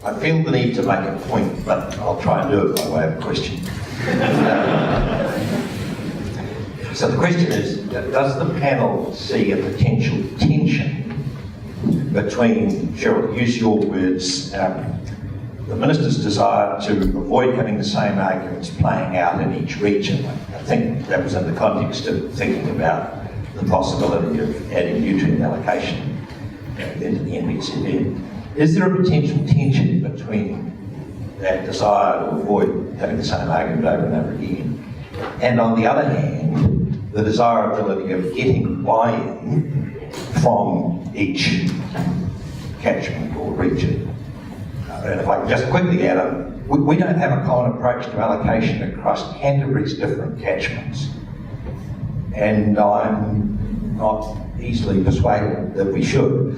I feel the need to make a point, but I'll try and do it by way of a question. So the question is, does the panel see a potential tension between, Cheryl, use your words, the Minister's desire to avoid having the same arguments playing out in each region? I think that was in the context of thinking about the possibility of adding nutrient allocation into the NBCP. Is there a potential tension between that desire to avoid having the same argument over and over again, and on the other hand, the desirability of getting buy-in from each catchment or region? And if I can just quickly add, we don't have a common approach to allocation across Canterbury's different catchments. And I'm not easily persuaded that we should.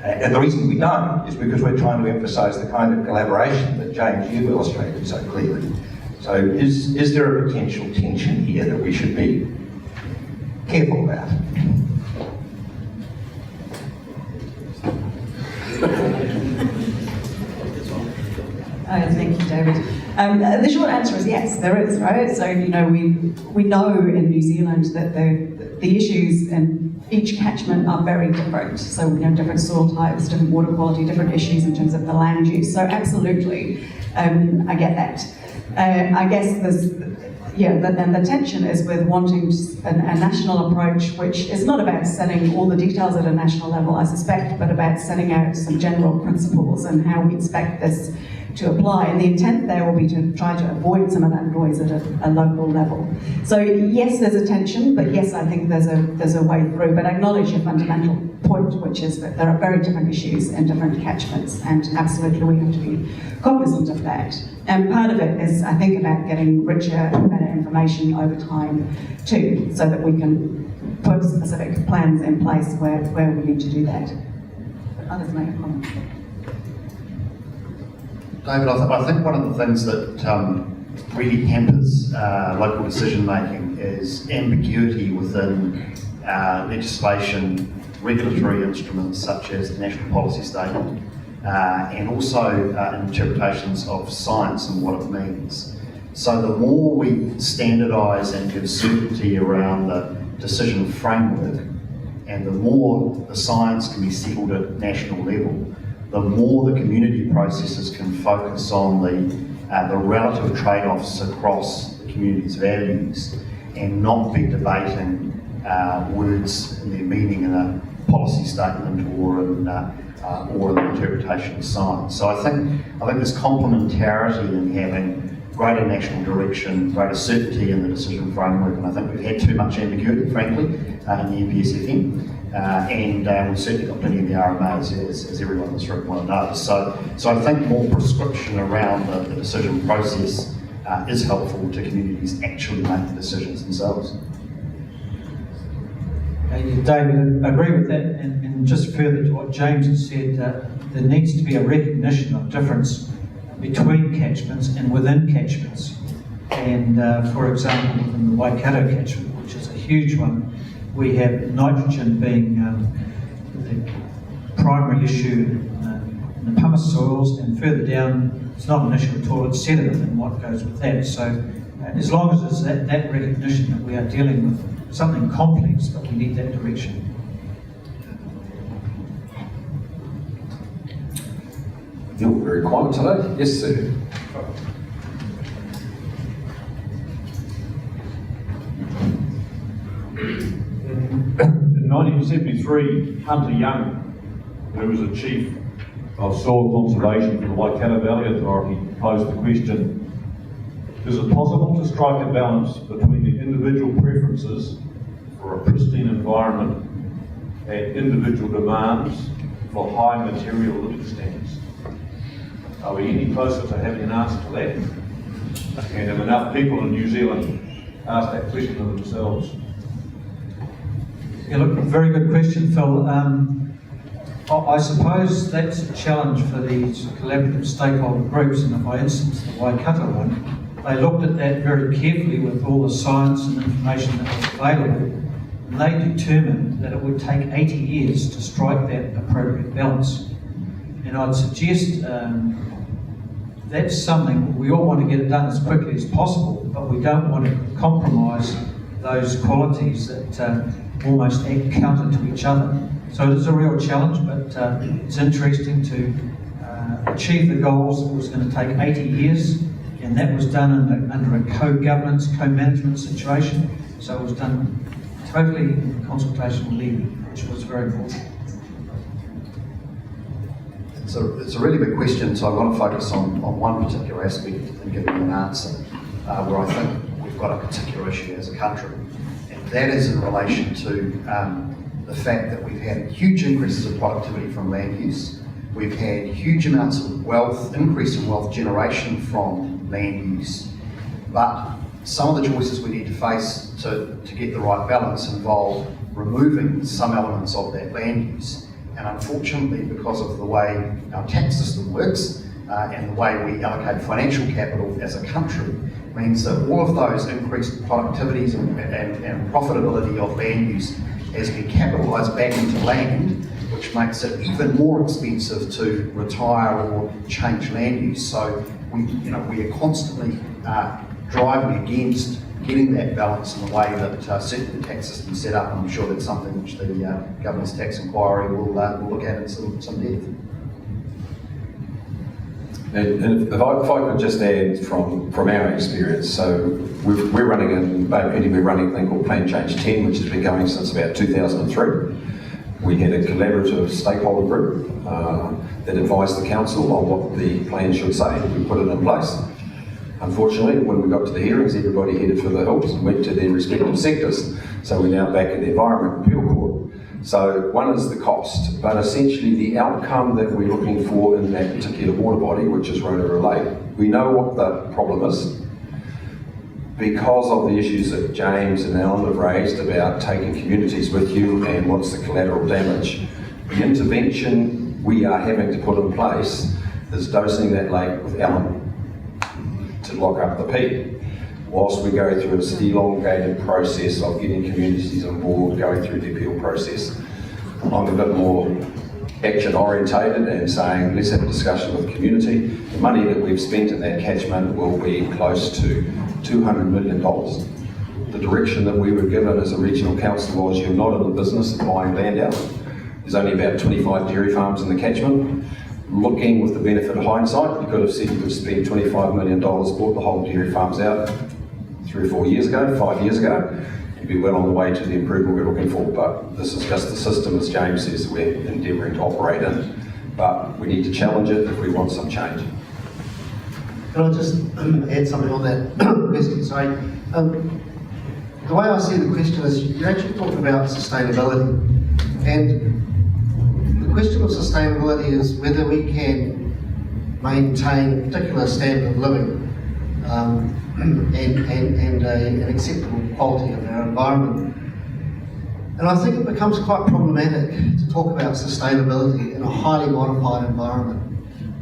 And the reason we don't is because we're trying to emphasise the kind of collaboration that James, you illustrated so clearly. So is there a potential tension here that we should be careful about? Thank you, David. The short answer is yes, there is, right? So, you know, we know in New Zealand that the issues in each catchment are very different. So we have different soil types, different water quality, different issues in terms of the land use. So absolutely, I get that. I guess there's, and the tension is with wanting a national approach, which is not about setting all the details at a national level, I suspect, but about setting out some general principles and how we expect this to apply. And the intent there will be to try to avoid some of that noise at a local level. So yes, there's a tension, but yes, I think there's a way through. But I acknowledge your fundamental point, which is that there are very different issues in different catchments, and absolutely we have to be cognizant of that. And part of it is, I think, about getting richer and better information over time too, so that we can put specific plans in place where we need to do that. But others make a comment. David, I think one of the things that really hampers local decision making is ambiguity within legislation, regulatory instruments such as the National Policy Statement, and also interpretations of science and what it means. So the more we standardise and give certainty around the decision framework, and the more the science can be settled at national level, the more the community processes can focus on the relative trade-offs across the community's values, and not be debating words and their meaning in a policy statement or in the interpretation of science. So I think there's complementarity in having greater national direction, greater certainty in the decision framework, and I think we've had too much ambiguity, frankly, in the EPSFM. And we've certainly got plenty in the RMAs, as everyone in this room well knows. So I think more prescription around the decision process is helpful to communities actually make the decisions themselves. David, I agree with that, and just further to what James has said, there needs to be a recognition of difference between catchments and within catchments. And for example, within the Waikato catchment, which is a huge one, we have nitrogen being the primary issue in the pumice soils, and further down, it's not an issue at all, it's sediment and what goes with that. So as long as there's that recognition that we are dealing with something complex, but we need that direction. You're very quiet today. Yes, sir. In 1973, Hunter Young, who was a chief of soil conservation for the Waikato Valley Authority, posed the question: is it possible to strike a balance between the individual preferences for a pristine environment and individual demands for high material living standards? Are we any closer to having an answer to that? And have enough people in New Zealand ask that question of themselves? Yeah, look, very good question, Phil. I suppose that's a challenge for these collaborative stakeholder groups, and if I instance the Waikato one, they looked at that very carefully with all the science and information that was available, and they determined that it would take 80 years to strike that appropriate balance. And I'd suggest that's something, we all want to get it done as quickly as possible, but we don't want to compromise those qualities that almost act counter to each other. So it is a real challenge, but it's interesting to achieve the goals. It was going to take 80 years, and that was done under a co-governance, co-management situation. So it was done totally in consultation with Levy, which was very important. It's a really big question, so I want to focus on one particular aspect and give you an answer where I think we've got a particular issue as a country. And that is in relation to the fact that we've had huge increases of productivity from land use. We've had huge amounts of wealth, increase in wealth generation from land use. But some of the choices we need to face to get the right balance involve removing some elements of that land use. And unfortunately, because of the way our tax system works and the way we allocate financial capital as a country, means that all of those increased productivities and profitability of land use has been capitalised back into land, which makes it even more expensive to retire or change land use. So we are constantly driving against getting that balance in the way that certainly the tax system is set up, and I'm sure that's something which the Government's Tax Inquiry will look at in some depth. And if I could just add from our experience, so we're running in Bay Plenty, we're running a thing called Plan Change 10, which has been going since about 2003. We had a collaborative stakeholder group that advised the council on what the plan should say. We put it in place. Unfortunately, when we got to the hearings, everybody headed for the hills and went to their respective sectors. So we're now back at the Environment Appeal Court. So one is the cost, but essentially the outcome that we're looking for in that particular water body, which is Rotorua Lake, we know what the problem is. Because of the issues that James and Alan have raised about taking communities with you and what's the collateral damage, the intervention we are having to put in place is dosing that lake with alum to lock up the peak, whilst we go through this elongated process of getting communities on board, going through the appeal process. I'm a bit more action orientated and saying, let's have a discussion with the community. The money that we've spent in that catchment will be close to $200 million. The direction that we were given as a regional council was, you're not in the business of buying land out. There's only about 25 dairy farms in the catchment. Looking with the benefit of hindsight, you could have said you could spend $25 million, bought the whole dairy farms out 3 or 4 years ago, 5 years ago, you'd be well on the way to the improvement we're looking for. But this is just the system, as James says, we're endeavouring to operate in. But we need to challenge it if we want some change. Can I just add something on that question? Sorry. The way I see the question is, you're actually talking about sustainability. And the question of sustainability is whether we can maintain a particular standard of living and an acceptable quality of our environment. And I think it becomes quite problematic to talk about sustainability in a highly modified environment.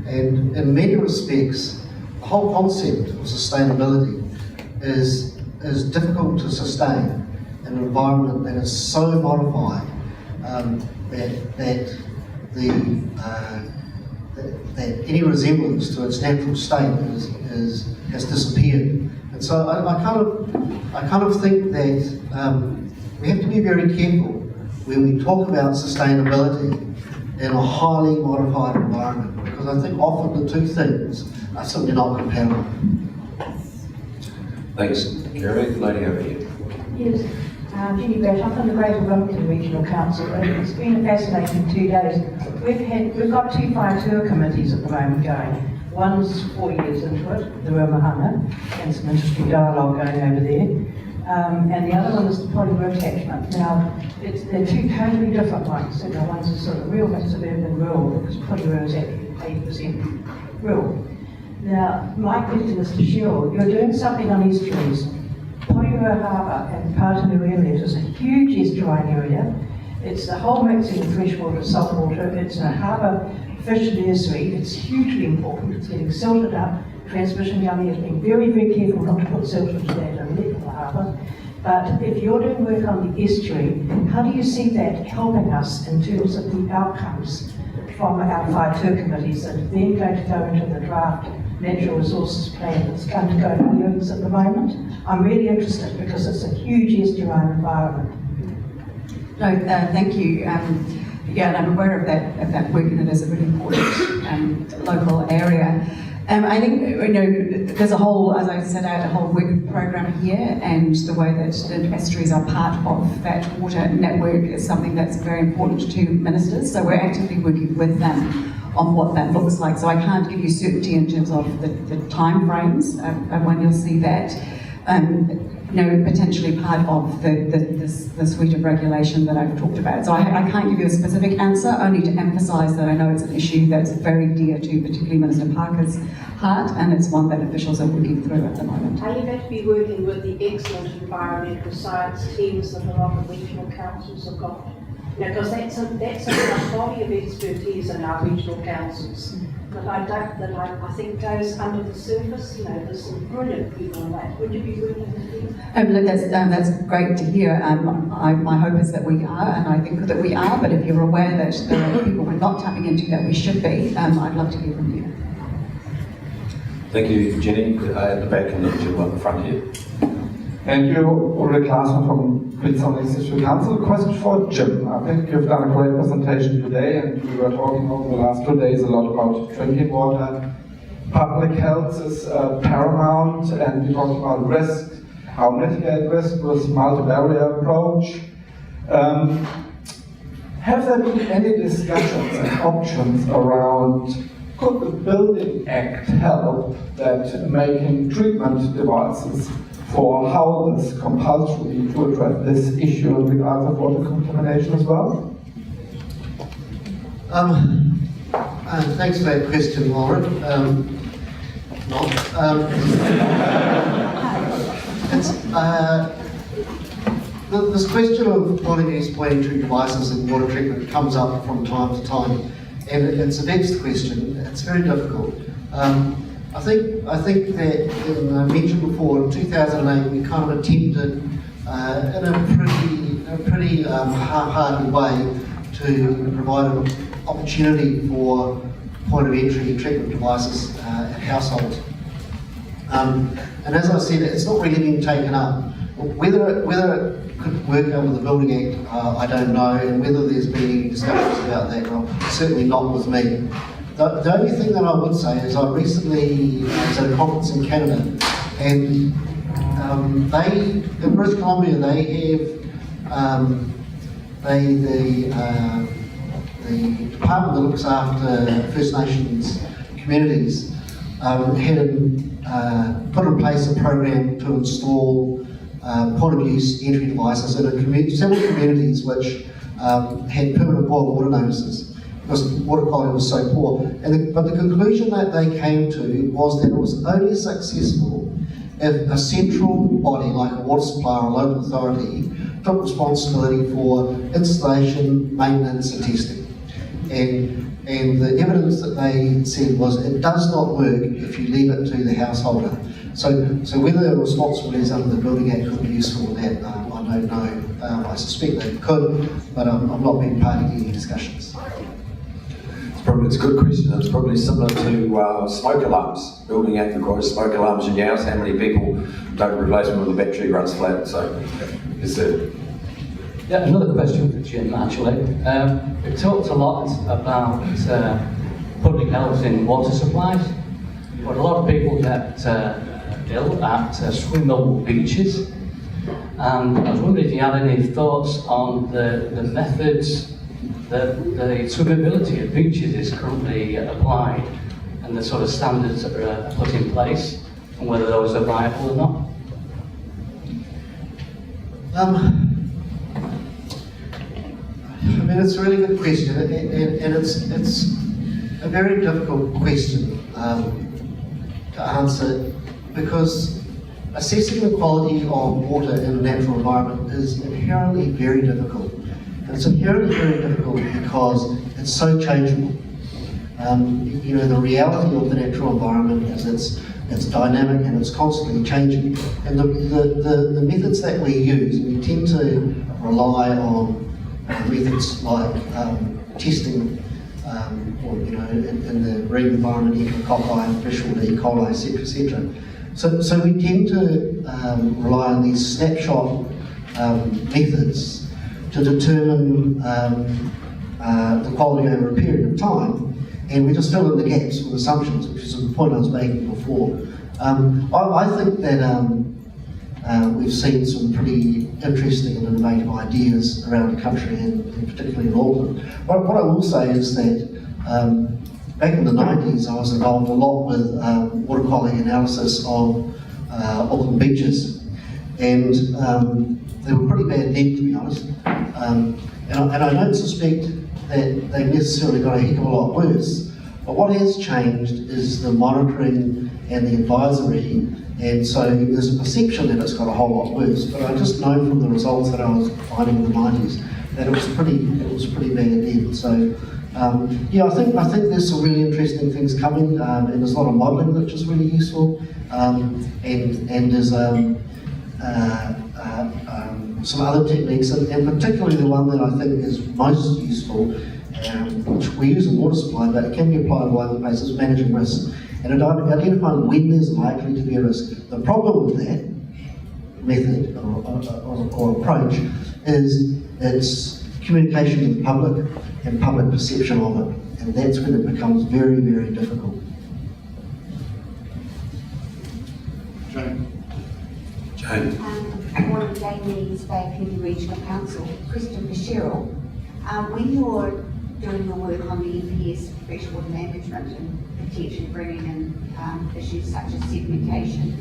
And in many respects, the whole concept of sustainability is difficult to sustain in an environment that is so modified that any resemblance to its natural state has disappeared. And so I kind of think that we have to be very careful when we talk about sustainability in a highly modified environment, because I think often the two things are simply not compatible. Thanks, Kerry. Lady over here. Yes, Jenny Bash, I'm from the Greater Wellington Regional Council, and it's been a fascinating 2 days. We've got 2 fire tour committees at the moment going. One's 4 years into it, the Ruamahana, and some interesting dialogue going over there. And the other one is the Polymer attachment. Now, they're 2 totally different ones. So one's a sort of real mix of urban and rural, because Polymer is actually 80% rural. Now, my question is to Cheryl, you're doing something on estuaries. Polymer Harbour and Partanui Inlet is a huge estuarine area. It's the whole mixing of freshwater, saltwater. It's a harbour fish nursery. It's hugely important. It's getting silted up. Transmission down there is being very, very careful not to put silt into that and let the harbour. But if you're doing work on the estuary, how do you see that helping us in terms of the outcomes from our Whātua committees that are then going to go into the draft natural resources plan that's going to go to hearings at the moment. I'm really interested because it's a huge estuarine environment. No, thank you. Yeah, and I'm aware of that work, and it is a really important local area. I think, there's a whole, as I set out, a whole work program here, and the way that the estuaries are part of that water network is something that's very important to ministers. So we're actively working with them on what that looks like. So I can't give you certainty in terms of the time frames of when you'll see that. Potentially part of the suite of regulation that I've talked about. So I can't give you a specific answer, only to emphasise that I know it's an issue that's very dear to particularly Minister Parker's heart, and it's one that officials are working through at the moment. Are you going to be working with the excellent environmental science teams that a lot of regional councils have got? Because that's a body of expertise in our regional councils that I think goes under the surface. There's some brilliant people in that. Would you be working with them? Look, that's great to hear. My hope is that we are, and I think that we are, but if you're aware that there are people we're not tapping into that we should be, I'd love to hear from you. Thank you, Jenny. At the back and the gentleman at the front here. Thank you, Ulrich Larsen from Queensland Institute Council. A question for Jim. I think you've done a great presentation today, and we were talking over the last 2 days a lot about drinking water. Public health is paramount, and we talked about risk, how mitigate risk with multivariate approach. Have there been any discussions and options around could the Building Act help that making treatment devices for houses compulsory to address this issue in regards of water contamination as well? Thanks for that question, Lauren. This question of polymer-pointing devices in water treatment comes up from time to time, and it's a vexed question. It's very difficult. I think that, as I mentioned before, in 2008 we kind of attempted in a pretty half-hearted way to provide an opportunity for point of entry treatment devices at households. And as I said, it's not really been taken up. Whether it could work under the Building Act, I don't know, and whether there's been any discussions about that, well, certainly not with me. The only thing that I would say is I recently was at a conference in Canada, and in British Columbia they have the department that looks after First Nations communities had put in place a program to install point of use entry devices in several communities which had permanent boil water notices, because water quality was so poor. But the conclusion that they came to was that it was only successful if a central body like a water supplier or a local authority took responsibility for installation, maintenance and testing. And the evidence that they said was it does not work if you leave it to the householder. So whether the responsibilities under the Building Act could be useful with that, I don't know. I suspect they could, but I'm not being party to any discussions. It's a good question. It's probably similar to smoke alarms. Building Act requires smoke alarms in your house. How many people don't replace them when the battery runs flat? So, is it? Yeah, another question for Jim, actually. We talked a lot about public health in water supplies, but a lot of people get ill at swim-up beaches. And I was wondering if you had any thoughts on the methods that the swimmability of beaches is currently applied and the sort of standards that are put in place, and whether those are viable or not. I mean, it's a really good question, and it's a very difficult question to answer, because assessing the quality of water in a natural environment is inherently very difficult. And it's inherently very difficult because it's so changeable. The reality of the natural environment is it's dynamic and it's constantly changing. And the methods that we use, we tend to rely on methods like testing or in the marine environment, echococci, freshwater, E. coli, etc., etc. So we tend to rely on these snapshot methods to determine the quality over a period of time, and we just fill in the gaps with assumptions, which is the point I was making before. I think that we've seen some pretty interesting and innovative ideas around the country, and particularly in Auckland. What I will say is that back in the 90s, I was involved a lot with water quality analysis of Auckland beaches, and they were pretty bad then, to be honest. And I don't suspect that they necessarily got a heck of a lot worse. But what has changed is the monitoring and the advisory, and so there's a perception that it's got a whole lot worse. But I just know from the results that I was finding in the 90s that it was pretty bad then. So yeah, I think there's some really interesting things coming, and there's a lot of modelling which is really useful, and there's some other techniques, and particularly the one that I think is most useful, which we use in water supply, but it can be applied all over the place, is managing risks and identifying when there's likely to be a risk. The problem with that method or approach is its communication to the public and public perception of it, and that's when it becomes very, very difficult. Jane. Good morning, Jane Leeds, Bay Community Regional Council. Question for Cheryl. When you're doing your work on the EPS freshwater management and potentially bringing in issues such as sedimentation,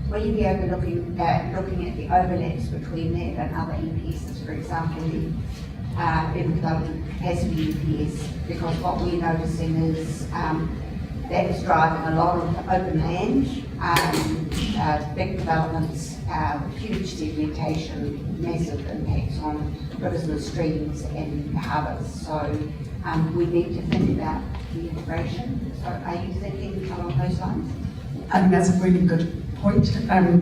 will you be looking at the overlaps between that and other EPSs, for example, the urban development capacity EPS? Because what we're noticing is that is driving a lot of open land, big developments, huge sedimentation, massive impacts on rivers and streams and harbours. So we need to think about the integration. So are you thinking along those lines? I think that's a really good point.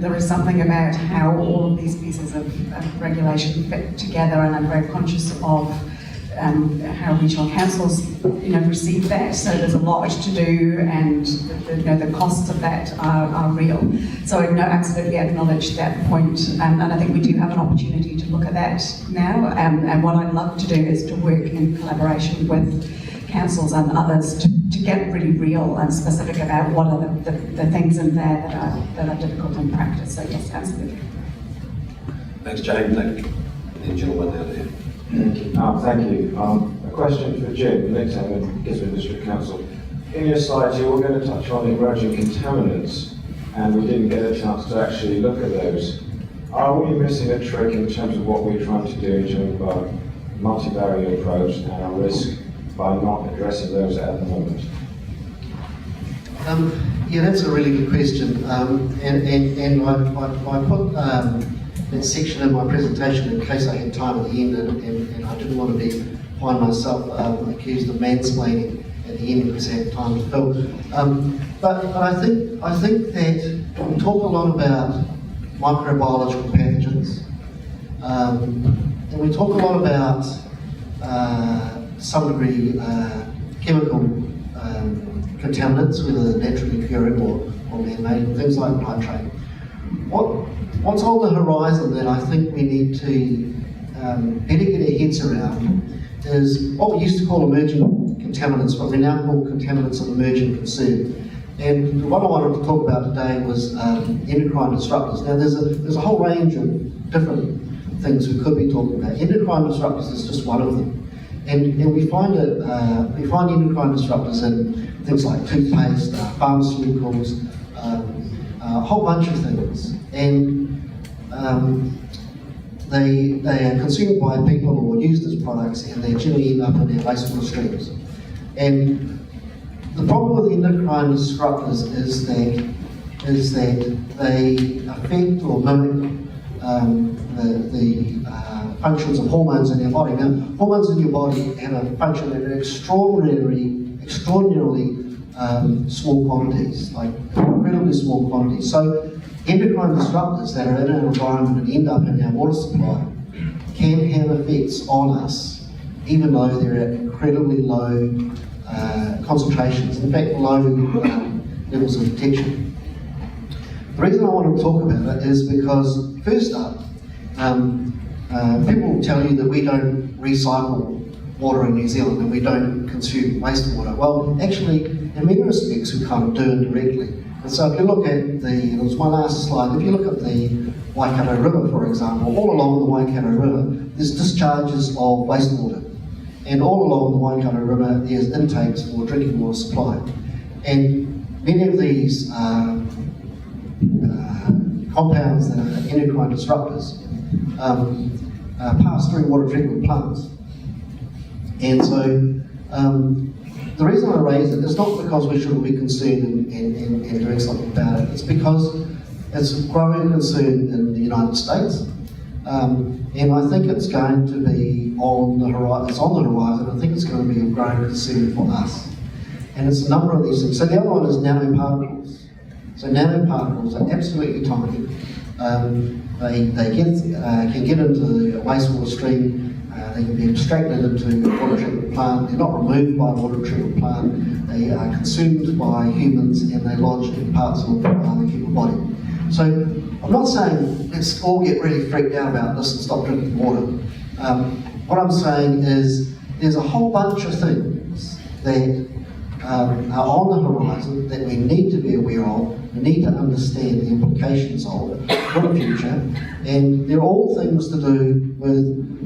There is something about how all of these pieces of regulation fit together, and I'm very conscious of how regional councils, receive that. So there's a lot to do, and the costs of that are real. So I absolutely acknowledge that point, and I think we do have an opportunity to look at that now. And what I'd love to do is to work in collaboration with councils and others to get really real and specific about what are the things in there that are difficult in practice. So yes, absolutely. Thanks, Jane. Nick, the gentleman down there. Thank you. A question for Jim, next time in Gisborne District Council. In your slides, you were going to touch on emerging contaminants, and we didn't get a chance to actually look at those. Are we missing a trick in terms of what we're trying to do in terms of our multivariate approach and our risk by not addressing those at the moment? Yeah, that's a really good question, and I put that section in my presentation in case I had time at the end, and I didn't want to find myself accused of mansplaining at the end because I had time to fill. But I think that we talk a lot about microbiological pathogens, and we talk a lot about some degree chemical contaminants, whether they're naturally occurring or man-made, things like nitrate. What's on the horizon that I think we need to better get our heads around is what we used to call emerging contaminants, but we now call contaminants of emerging concern. And what I wanted to talk about today was endocrine disruptors. Now there's a whole range of different things we could be talking about. Endocrine disruptors is just one of them. And we find endocrine disruptors in things like toothpaste, pharmaceuticals, a whole bunch of things. And they are consumed by people or used as products, and they generally end up in our wastewater streams. And the problem with endocrine disruptors is that they affect or mimic the functions of hormones in our body. Now, hormones in your body have a function in extraordinarily small quantities, like incredibly small quantities. So endocrine disruptors that are in our environment and end up in our water supply can have effects on us, even though they're at incredibly low concentrations, in fact below levels of detection. The reason I wanted to talk about it is because, first up, people will tell you that we don't recycle water in New Zealand and we don't consume wastewater. Well, actually, in many respects, we kind of do indirectly. And so if you look at there was one last slide, if you look at the Waikato River, for example, all along the Waikato River, there's discharges of wastewater. And all along the Waikato River, there's intakes for drinking water supply. And many of these compounds that are endocrine disruptors pass through water treatment plants. And so the reason I raise it is not because we shouldn't be concerned and doing something about it. It's because it's a growing concern in the United States. And I think it's going to be on the horizon. It's on the horizon. I think it's going to be a growing concern for us. And it's a number of these things. So the other one is nanoparticles. So nanoparticles are absolutely tiny. They can get into the wastewater stream. They can be extracted into a water treatment plant. They're not removed by a water treatment plant. They are consumed by humans and they lodge in parts of the human body. So I'm not saying let's all get really freaked out about this and stop drinking water. What I'm saying is there's a whole bunch of things that are on the horizon that we need to be aware of, we need to understand the implications of for the future, and they're all things to do with,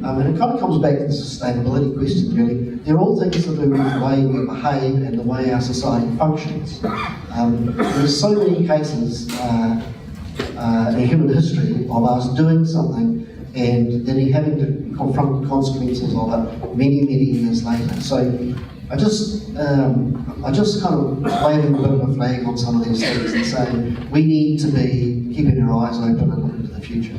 and it kind of comes back to the sustainability question really, they're all things to do with the way we behave and the way our society functions. There's so many cases in human history of us doing something and then having to confront the consequences of it many, many years later. So I just kind of waving a bit of a flag on some of these things and saying we need to be keeping our eyes open and looking to the future.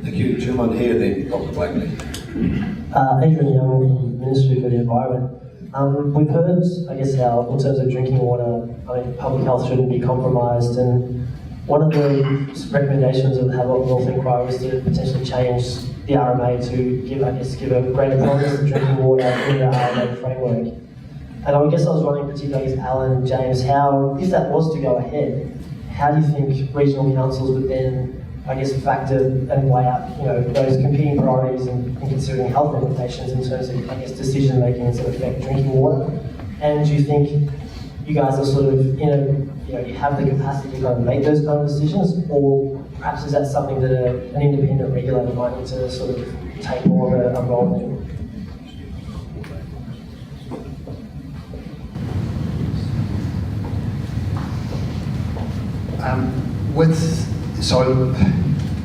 Thank you. Gentleman here, then Dr. Blakely. Adrian Young from Ministry for the Environment. We've heard, I guess, how in terms of drinking water, public health shouldn't be compromised, and one of the recommendations of the Havelock North Inquiry is to potentially change the RMA to give a greater prominence to drinking water in the RMA framework. And I guess I was wondering, particularly as Alan, James, how, if that was to go ahead, how do you think regional councils would then, I guess, factor and weigh up, those competing priorities and considering health implications in terms of, I guess, decision making that affect drinking water? And do you think you guys are sort of you have the capacity to kind of make those kind of decisions, or perhaps is that something that an independent regulator might need to sort of take more of a role in? So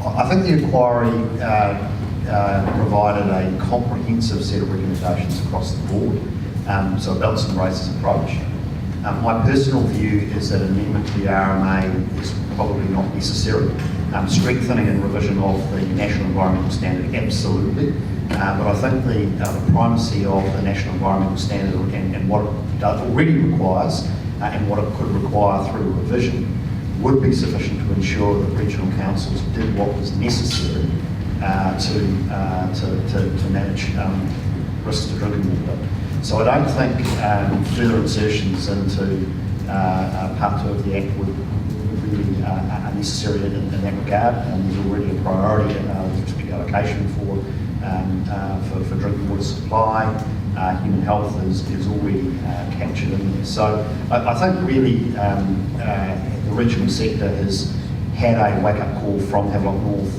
I think the inquiry provided a comprehensive set of recommendations across the board, so a belts and braces approach. My personal view is that an amendment to the RMA is probably not necessary. Strengthening and revision of the National Environmental Standard, absolutely. But I think the primacy of the National Environmental Standard and what it already requires and what it could require through revision would be sufficient to ensure that regional councils did what was necessary to manage risks to drinking water. So I don't think further insertions into Part 2 of the Act would really are necessary in that regard. There's already a priority with respect to allocation for drinking water supply. Human health is already captured in there. So I think really the regional sector has had a wake-up call from Havelock North.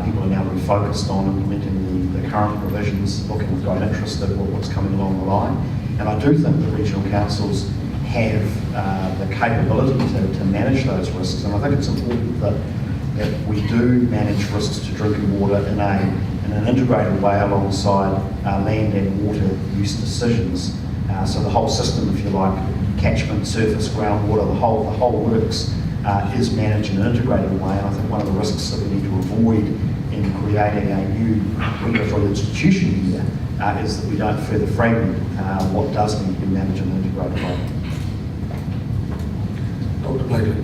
People are now really focused on implementing the current provisions, looking with great interest at what's coming along the line. And I do think that regional councils have the capability to manage those risks. And I think it's important that we do manage risks to drinking water in an integrated way alongside land and water use decisions. So the whole system, if you like, catchment, surface, groundwater, the whole works is managed in an integrated way. And I think one of the risks that we need to avoid in creating a new regulatory institution here is that we don't further fragment what does need to be managed in an integrated way. Dr. Blakely.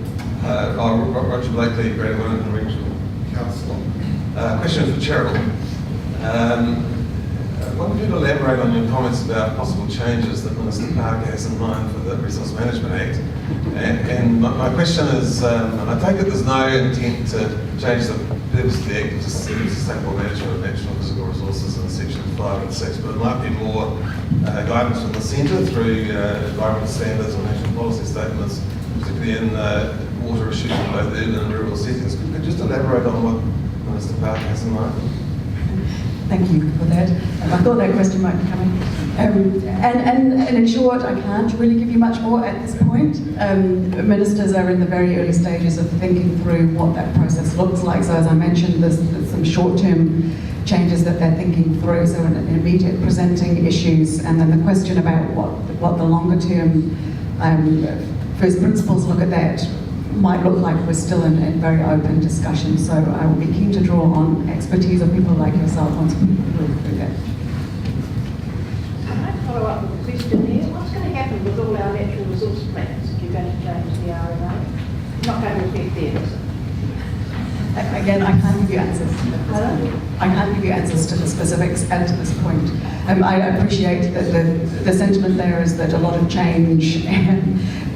Roger Blakely, Greater Wellington Regional Council. Question for Cheryl. wonder if you'd elaborate on your comments about possible changes that Minister Parker has in mind for the Resource Management Act. And my question is, and I take it there's no intent to change the purpose of the Act, just sustainable management of natural and physical resources in sections 5 and 6, but it might be more guidance from the centre through environmental standards or national policy statements, particularly in water issues in both urban and rural settings. Could you just elaborate on what Minister Parker has in mind? Thank you for that. I thought that question might be coming. And in short, I can't really give you much more at this point. Ministers are in the very early stages of thinking through what that process looks like. So as I mentioned, there's some short-term changes that they're thinking through, so an immediate presenting issues, and then the question about what the longer-term first principles look at that might look like. We're still in very open discussion, so I will be keen to draw on expertise of people like yourself once we move through that. Can I follow up with a question here? What's going to happen with all our natural resource plans if you're going to change the RMA? Not going to affect them, is it? Again, I can't give you answers. I can't give you answers to the specifics at this point. I appreciate that the sentiment there is that a lot of change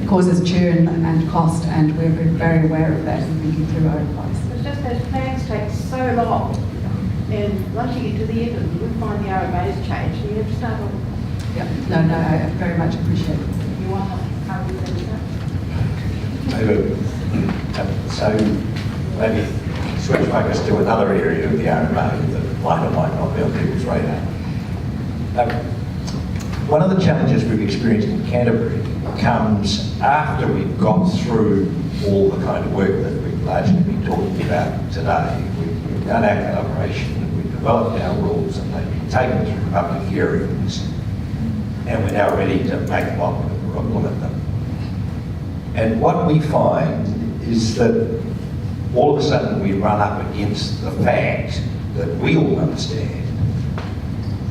causes churn and cost, and we're very aware of that and thinking through our advice. It's just those plans take so long, and once you get to the end, you find the RMA has changed, and you have to start all. Yeah, no, I very much appreciate it. You want how we do that? So maybe switch focus to another area of the RMA that might or might not be on people's radar. One of the challenges we've experienced in Canterbury comes after we've got through all the kind of work that we've largely been talking about today. We've done our calibration, we've developed our rules, and they've been taken through public hearings, and we're now ready to make them up and implement them. And what we find is that all of a sudden we run up against the fact that we all understand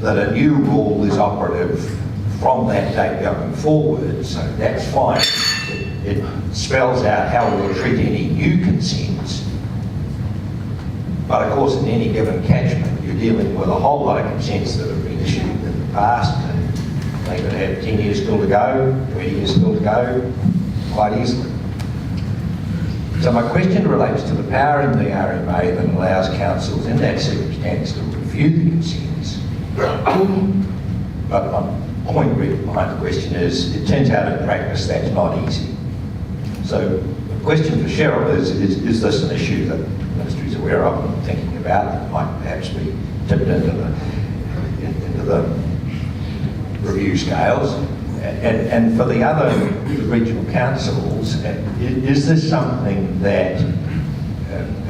that a new rule is operative from that date going forward, so that's fine. It spells out how we'll treat any new consents. But of course, in any given catchment, you're dealing with a whole lot of consents that have been issued in the past, and they could have 10 years still to go, 20 years still to go, quite easily. So my question relates to the power in the RMA that allows councils in that circumstance to review the consents. But my point behind the question is, it turns out in practice that's not easy. So the question for Cheryl is this an issue that the Ministry is aware of and thinking about that might perhaps be tipped into the review scales? And for the other regional councils, is this something that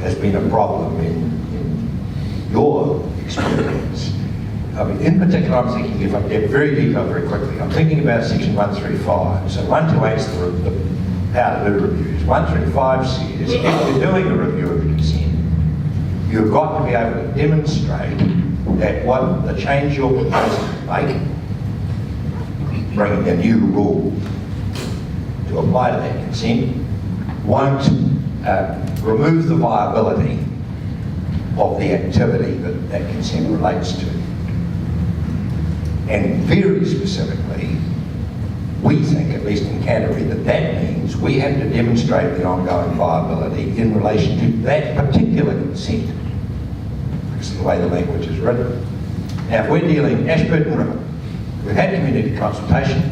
has been a problem in your experience? I mean, in particular, I'm thinking, if I get very detailed very quickly, I'm thinking about section 135. So 128 is the power to do reviews. 135 says, if you're doing a review of consent, you've got to be able to demonstrate that what the change you're proposing to make, bringing a new rule to apply to that consent, won't remove the viability of the activity that that consent relates to. And very specifically, we think, at least in Canterbury, that means we have to demonstrate the ongoing viability in relation to that particular consent, because of the way the language is written. Now, if we're dealing Ashburton River, we've had community consultation,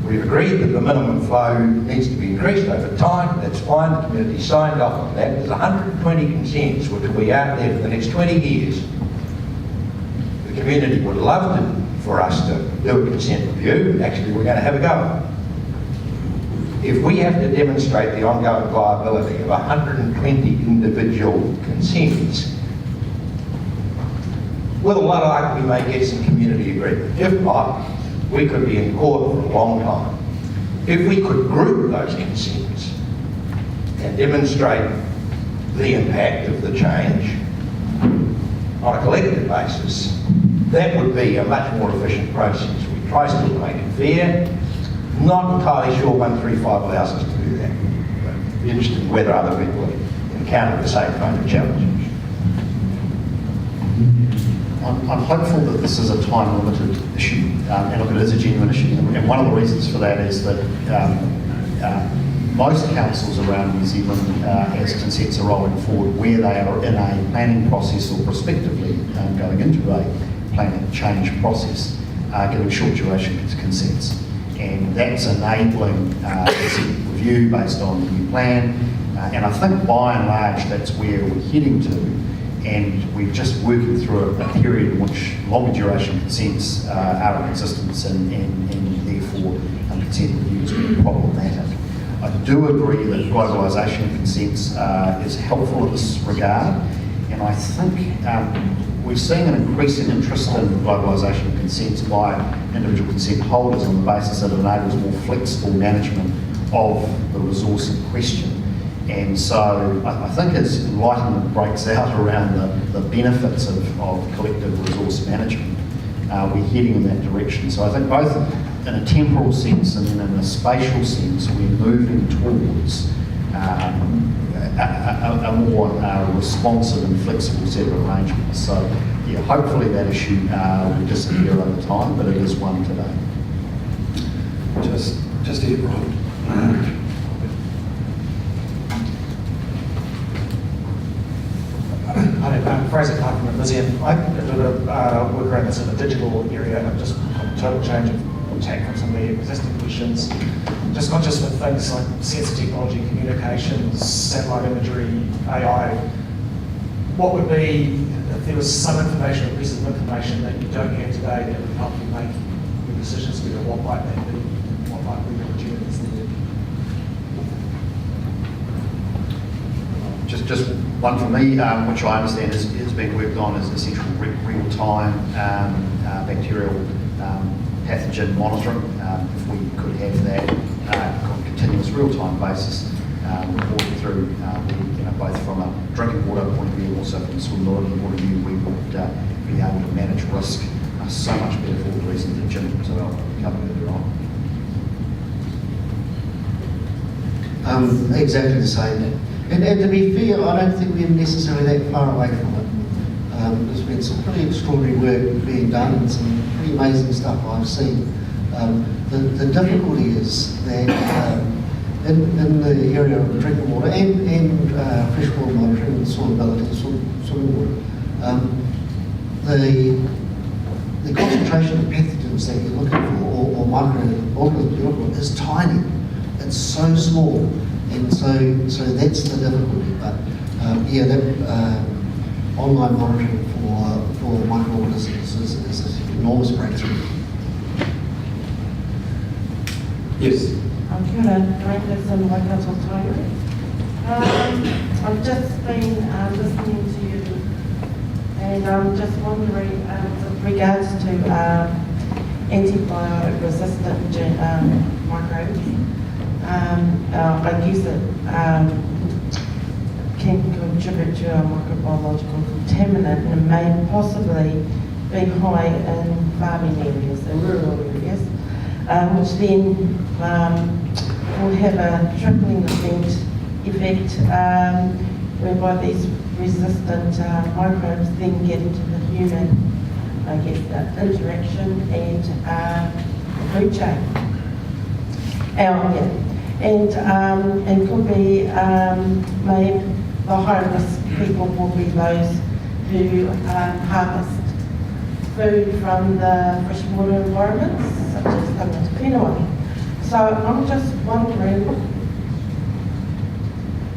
we've agreed that the minimum flow needs to be increased over time, that's fine, the community signed off on that. There's 120 consents which will be out there for the next 20 years. The community would love for us to do a consent review, and actually we're going to have a go. If we have to demonstrate the ongoing viability of 120 individual consents, with a lot of luck we may get some community agreement. If not, we could be in court for a long time. If we could group those consents and demonstrate the impact of the change on a collective basis, that would be a much more efficient process. We try still to make it fair. Not entirely sure 135 allows us to do that. But be interested in whether other people encounter the same kind of challenges. I'm hopeful that this is a time-limited issue, and look, it is a genuine issue. And one of the reasons for that is that most councils around New Zealand, as consents are rolling forward, where they are in a planning process or prospectively going into a planning change process, are giving short duration consents. And that's enabling consent review based on the new plan. And I think by and large that's where we're heading to. And we're just working through a period in which longer duration consents are in existence and therefore consent reviews are problematic. I do agree that globalisation consents is helpful in this regard, and I think we're seeing an increasing interest in globalisation consents by individual consent holders on the basis that it enables more flexible management of the resource in question. And so I think as enlightenment breaks out around the benefits of collective resource management, we're heading in that direction. So I think both in a temporal sense and then in a spatial sense, we're moving towards a more responsive and flexible set of arrangements. So yeah, hopefully that issue will disappear over time, but it is one today. Just here, Ron. Hi, I'm Fraser Clark from Museum. I did a work around this in the digital area and just a total change of tack from some of the existing questions. Just not just with things like sensor technology, communications, satellite imagery, AI. What would be, if there was some information or pieces of information that you don't have today that would help you make your decisions better, what might that be? What might be the opportunities there? Just one for me, which I understand is being worked on, is essential real-time bacterial pathogen monitoring. If we could have that on a continuous real-time basis, reported through, both from a drinking water point of view and also from a swimmability point of view, we would be able to manage risk so much better for all the reasons that Jim covered earlier on. Exactly the same. And to be fair, I don't think we're necessarily that far away from it. There's been some pretty extraordinary work being done and some pretty amazing stuff I've seen. The difficulty is that in the area of drinking water and freshwater monitoring and solubility, swimming water, the concentration of pathogens that you're looking for or microorganisms you're looking for is tiny. It's so small. And so that's the difficulty. But that online monitoring for microorganisms is an enormous breakthrough. Yes. I'm Kira, Director in the Waikato Tairi. I've just been listening to you, and I'm just wondering with regards to antibiotic-resistant microbes. I guess it can contribute to a microbiological contaminant and may possibly be high in farming areas, in rural areas, which then will have a trickling effect whereby these resistant microbes then get into the human, I guess, interaction and food chain. And could be made the high risk people will be those who harvest food from the freshwater environments, such as Whenua. So I'm just wondering,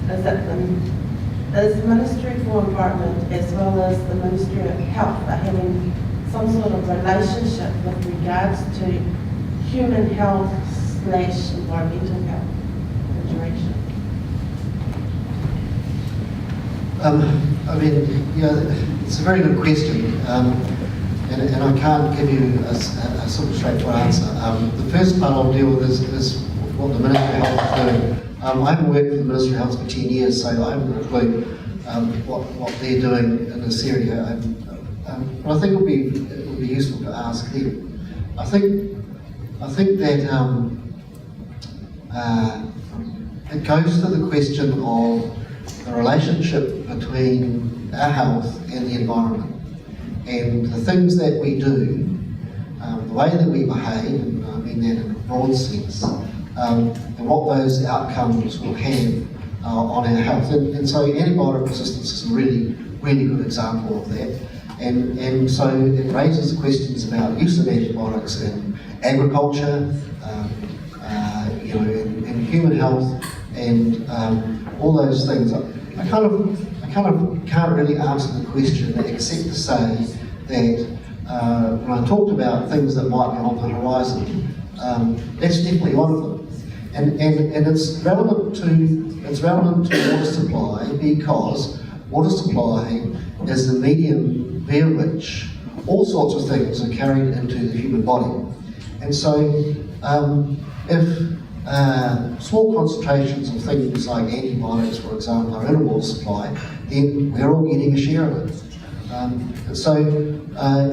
is the Ministry for Environment as well as the Ministry of Health are having some sort of relationship with regards to human health / environmental health interaction? It's a very good question, and I can't give you a sort of straightforward answer. The first part I'll deal with is what the Ministry of Health is doing. I haven't worked for the Ministry of Health for 10 years, so I haven't a clue what they're doing in this area. But I think it would be useful to ask them. I think that it goes to the question of the relationship between our health and the environment. And the things that we do, the way that we behave, and I mean that in a broad sense, and what those outcomes will have on our health. And so antibiotic resistance is a really, really good example of that. And so it raises questions about use of antibiotics in agriculture, in human health, and all those things. I kind of can't really answer the question except to say that when I talked about things that might be on the horizon, that's definitely one of them. And it's relevant to water supply, because water supply is the medium via which all sorts of things are carried into the human body. And so if small concentrations of things like antibiotics, for example, are in a water supply, then we're all getting a share of it. And so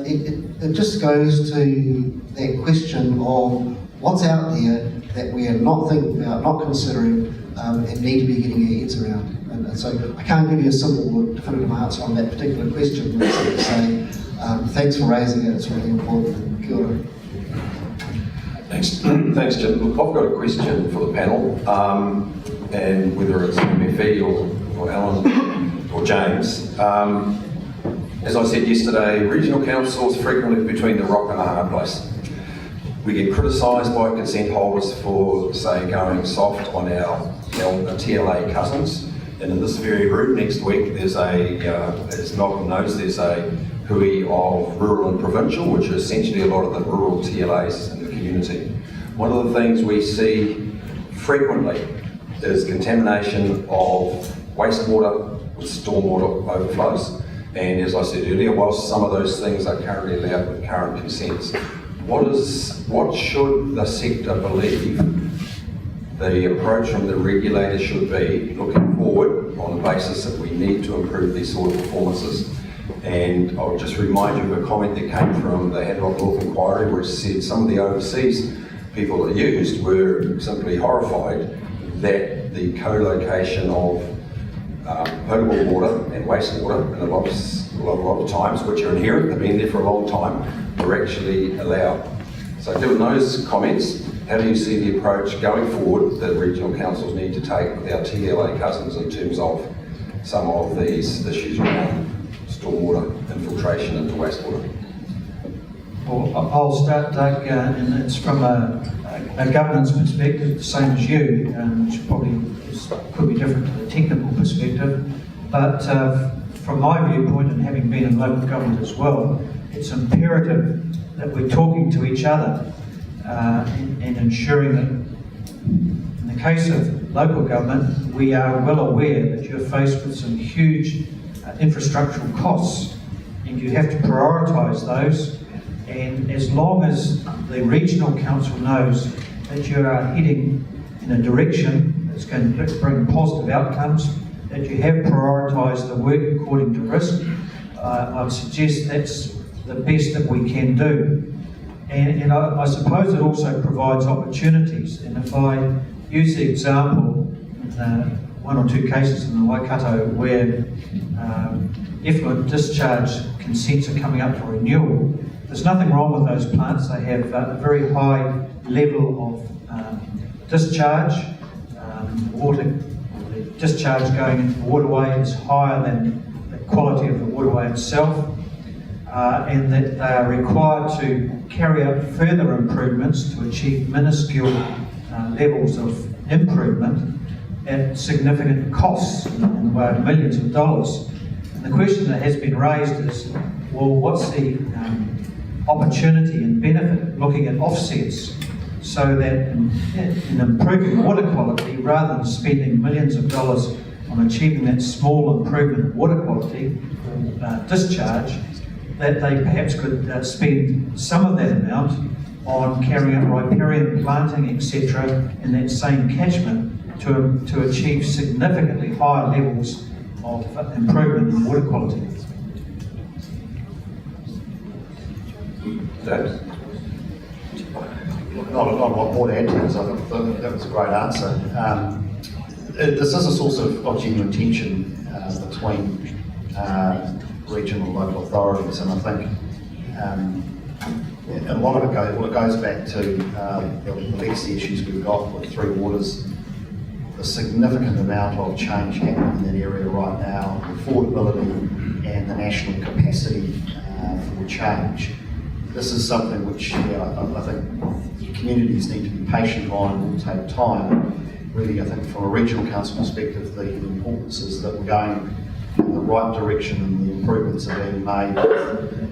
it just goes to that question of what's out there that we are not thinking about, not considering, and need to be getting our heads around. And so I can't give you a simple or definitive answer on that particular question, but to say thanks for raising it, it's really important. Kia ora. Thanks, thanks, Jim. Look, I've got a question for the panel, and whether it's MFE or Alan or James. As I said yesterday, regional councils frequently between the rock and a hard place. We get criticised by consent holders for, say, going soft on our TLA cousins. And in this very room next week, there's as Malcolm knows, there's a hui of rural and provincial, which are essentially a lot of the rural TLAs in the community. One of the things we see frequently is contamination of wastewater with stormwater overflows. And as I said earlier, whilst some of those things are currently allowed with current consents, what should the sector believe the approach from the regulator should be looking forward on the basis that we need to improve these sort of performances? And I'll just remind you of a comment that came from the Hadlock North Inquiry, where it said some of the overseas people that used were simply horrified that the co-location of potable water and wastewater, and a lot of times, which are inherent, they've been there for a long time, were actually allowed. So given those comments, how do you see the approach going forward that regional councils need to take with our TLA cousins in terms of some of these issues around stormwater infiltration into wastewater? Well, I'll start, Doug, and it's from a governance perspective, the same as you, which probably could be different to the technical perspective. But from my viewpoint, and having been in local government as well, it's imperative that we're talking to each other and ensuring that, in the case of local government, we are well aware that you're faced with some huge infrastructural costs, and you have to prioritise those. And as long as the regional council knows that you are heading in a direction that's going to bring positive outcomes, that you have prioritised the work according to risk, I'd suggest that's the best that we can do. And I suppose it also provides opportunities. And if I use the example, one or two cases in the Waikato where effluent discharge consents are coming up for renewal, there's nothing wrong with those plants. They have a very high level of discharge. The discharge going into the waterway is higher than the quality of the waterway itself, and that they are required to carry out further improvements to achieve minuscule levels of improvement at significant costs in the way of millions of dollars. And the question that has been raised is, well, what's the opportunity and benefit of looking at offsets so that in improving water quality, rather than spending millions of dollars on achieving that small improvement in water quality, discharge, that they perhaps could spend some of that amount on carrying out riparian planting, etc., in that same catchment to achieve significantly higher levels of improvement in water quality. James? Not a lot more to add to this. I think that was a great answer. This is a source of genuine tension between regional local authorities, and I think a lot of it goes back to the legacy issues we've got with Three Waters, the significant amount of change happening in that area right now, affordability and the national capacity for change. This is something which I think communities need to be patient on and will take time. Really, I think from a regional council perspective, the importance is that we're going in the right direction and the improvements are being made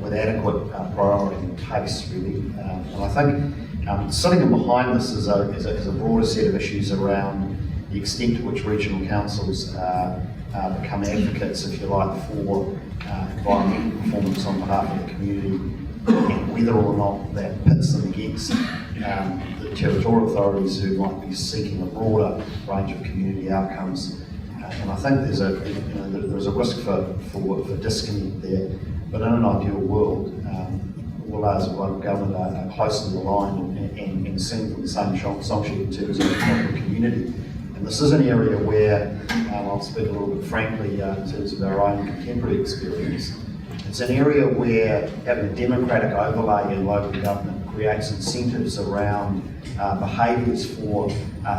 with adequate priority and pace, really. And I think sitting in behind this is a broader set of issues around the extent to which regional councils become advocates, if you like, for environmental performance on behalf of the community, and whether or not that pits them against the territorial authorities who might be seeking a broader range of community outcomes. And I think there's a risk for disconnect there. But in an ideal world, all layers of local government are closely aligned and sing from the same song sheet in terms of the community. And this is an area where, I'll speak a little bit frankly in terms of our own contemporary experience, it's an area where having a democratic overlay in local government creates incentives around behaviours for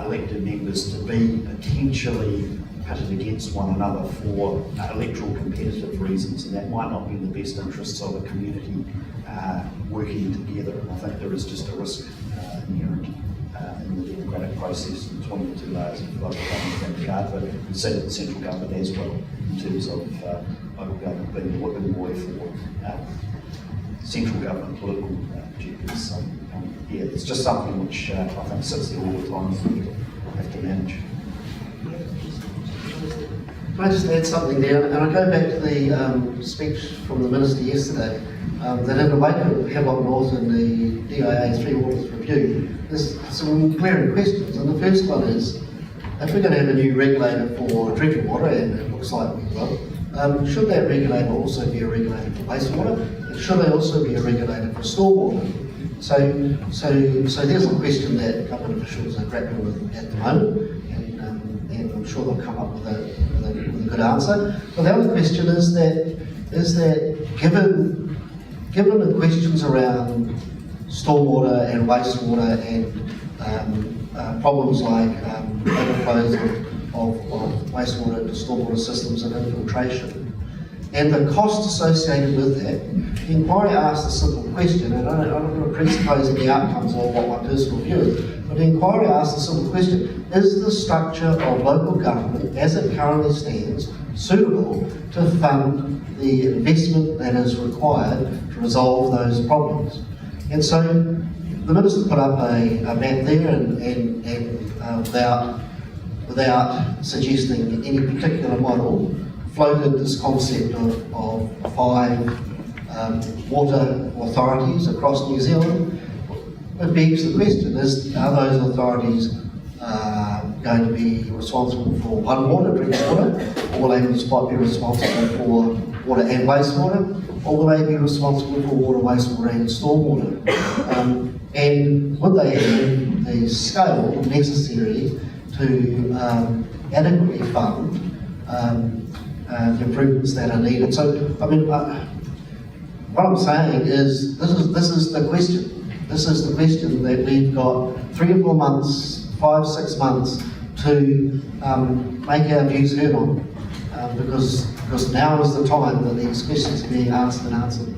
elected members to be potentially pitted against one another for electoral competitive reasons, and that might not be in the best interests of a community working together. And I think there is just a risk inherent in the democratic process between the two layers of local government in that regard, but we see it in central government as well, in terms of local government being a way for central government political objectives. So yeah, it's just something which I think sits there all the time and we have to manage. Can I just add something there? And I go back to the speech from the Minister yesterday, that in the wake of Havelock North and the DIA Three Waters review, there's some glaring questions. And the first one is, if we're going to have a new regulator for drinking water, and it looks like we will, should that regulator also be a regulator for wastewater? And should they also be a regulator for stormwater? So there's a question that government officials are grappling with at the moment, and I'm sure they'll come up with a good answer. But the other question is that given the questions around stormwater and wastewater and problems like overflows of wastewater into stormwater systems and infiltration, and the cost associated with that, the inquiry asked a simple question, and I don't want to presuppose the outcomes or what my personal view is, but the inquiry asked a simple question: is the structure of local government as it currently stands suitable to fund the investment that is required to resolve those problems? And so the Minister put up a map there and without suggesting any particular model, floated this concept of 5 water authorities across New Zealand. It begs the question, are those authorities going to be responsible for one water, drinking water, or will they be responsible for water and wastewater, or will they be responsible for water, wastewater and stormwater? And would they have the scale necessary to adequately fund the improvements that are needed? So, I mean, what I'm saying is, this is the question. This is the question that we've got 3 or 4 months, 5, 6 months to make our views heard on, because now is the time that these questions are being asked and answered.